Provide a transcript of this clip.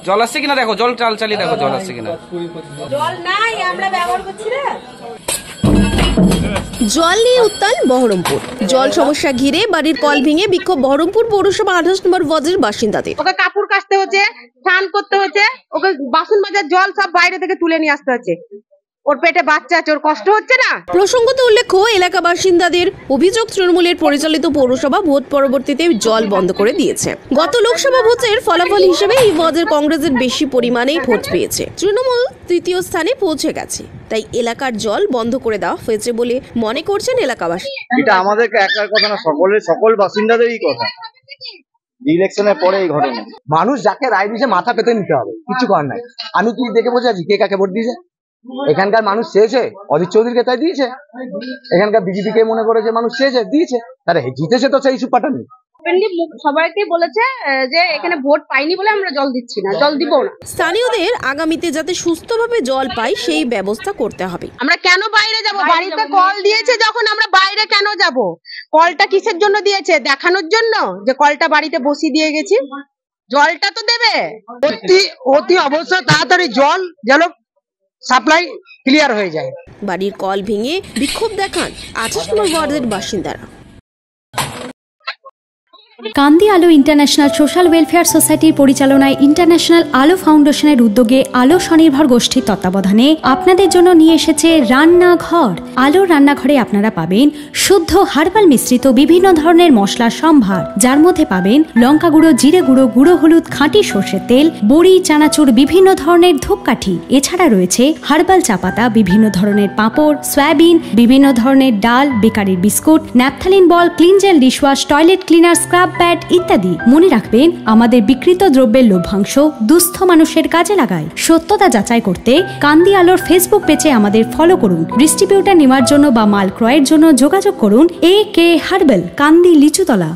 জল আসছে কিনা দেখো, জল চালিয়ে দেখো জল আসছে কিনা। জল নাই, আমরা ব্যবহার করছি না। জল নিয়ে উত্তাল বহরমপুর। জল সমস্যা ঘিরে বাড়ির কল ভেঙে বিক্ষোভ বহরমপুর পৌরসভা 28 নম্বর ওয়ার্ডের বাসিন্দাদের। ওকে কাপড় কাচতে হচ্ছে, স্নান করতে হচ্ছে, ওকে বাসন মাজার জল সব বাইরে থেকে তুলে নিয়ে আসতে হচ্ছে। ওর পেটে বাচ্চা আছে, ওর কষ্ট হচ্ছে না। প্রসঙ্গত উল্লেখ্য, এলাকা বাসিন্দাদের অভিযোগ তৃণমূলের পরিচালিত পৌরসভা ভোট পরবর্তীতে জল বন্ধ করে দিয়েছে। গত লোকসভা ভোটের ফলাফল হিসেবে এই ওয়ার্ডের কংগ্রেসের বেশি পরিমাণে ভোট পেয়েছে। তৃণমূল তৃতীয় স্থানে পৌঁছে গেছে, তাই এলাকার জল বন্ধ করে দেওয়া হয়েছে বলে মনে করছেন এলাকাবাসী। এটা আমাদের একার কথা না, সকল বাসিন্দাদেরই কথা। ইলেকশনের পরে এই ঘটনা, মানুষ যাকে রায় দিয়েছে মাথা পেতে নিতে হবে, কিছু করার নাই। আমি কি দেখে বসে আছি কে কাকে ভোট দিয়েছে? এখানকার মানুষ চেয়েছে অজিত চৌধুরীকে, তাই দিয়েছে। এখানকার বিজেপি কে মনে করেছে মানুষ চেয়েছে, দিয়েছে। তারা জিতেছে তো সেই সুপারটা নেই। সবাইকে বলেছে যে এখানে ভোট পাইনি বলে আমরা জল দিচ্ছি না, জল দিব না। স্থানীয়দের আগামীতে যাতে সুস্থভাবে জল পায় সেই ব্যবস্থা করতে হবে। আমরা কেন বাইরে যাব? বাড়িতে কল দিয়েছে যখন, আমরা বাইরে কেন যাব? কলটা কিসের জন্য দিয়েছে? দেখানোর জন্য যে কলটা বাড়িতে বসিয়ে দিয়ে গেছি। জলটা তো দেবে। অতি অবশ্যই তাড়াতাড়ি জল যেন সাপ্লাই ক্লিয়ার হয়ে যায়। বাড়ির কল ভেঙে বিক্ষোভ দেখান 28 নম্বর ওয়ার্ডের বাসিন্দারা। কান্দি আলো ইন্টারন্যাশনাল সোশ্যাল ওয়েলফেয়ার সোসাইটির পরিচালনায় ইন্টারন্যাশনাল আলো ফাউন্ডেশনের উদ্যোগে আলো স্বনির্ভর গোষ্ঠীর তত্ত্বাবধানে আপনাদের জন্য নিয়ে এসেছে রান্নাঘর। আলো রান্নাঘরে আপনারা পাবেন শুদ্ধ হার্বাল মিশ্রিত বিভিন্ন ধরনের মশলার সম্ভার, যার মধ্যে পাবেন লঙ্কা গুঁড়ো, জিরে গুঁড়ো, গুঁড়ো হলুদ, খাঁটি সর্ষের তেল, বড়ি, চানাচুর, বিভিন্ন ধরনের ধূপকাঠি। এছাড়া রয়েছে হার্বাল চা পাতা, বিভিন্ন ধরনের পাঁপড়, সয়াবিন, বিভিন্ন ধরনের ডাল, বেকারির biscuit, naphthalene ball, clean gel, dishwash, toilet cleaner, scrub pad ইত্যাদি। মনে রাখবেন, আমাদের বিকৃত দ্রব্যের লভ্যাংশ দুস্থ মানুষের কাজে লাগায়। সত্যতা যাচাই করতে কান্দি আলোর ফেসবুক পেজে আমাদের ফলো করুন। ডিস্ট্রিবিউটার নেওয়ার জন্য বা মাল ক্রয়ের জন্য যোগাযোগ করুন AK হার্বাল, কান্দি লিচুতলা।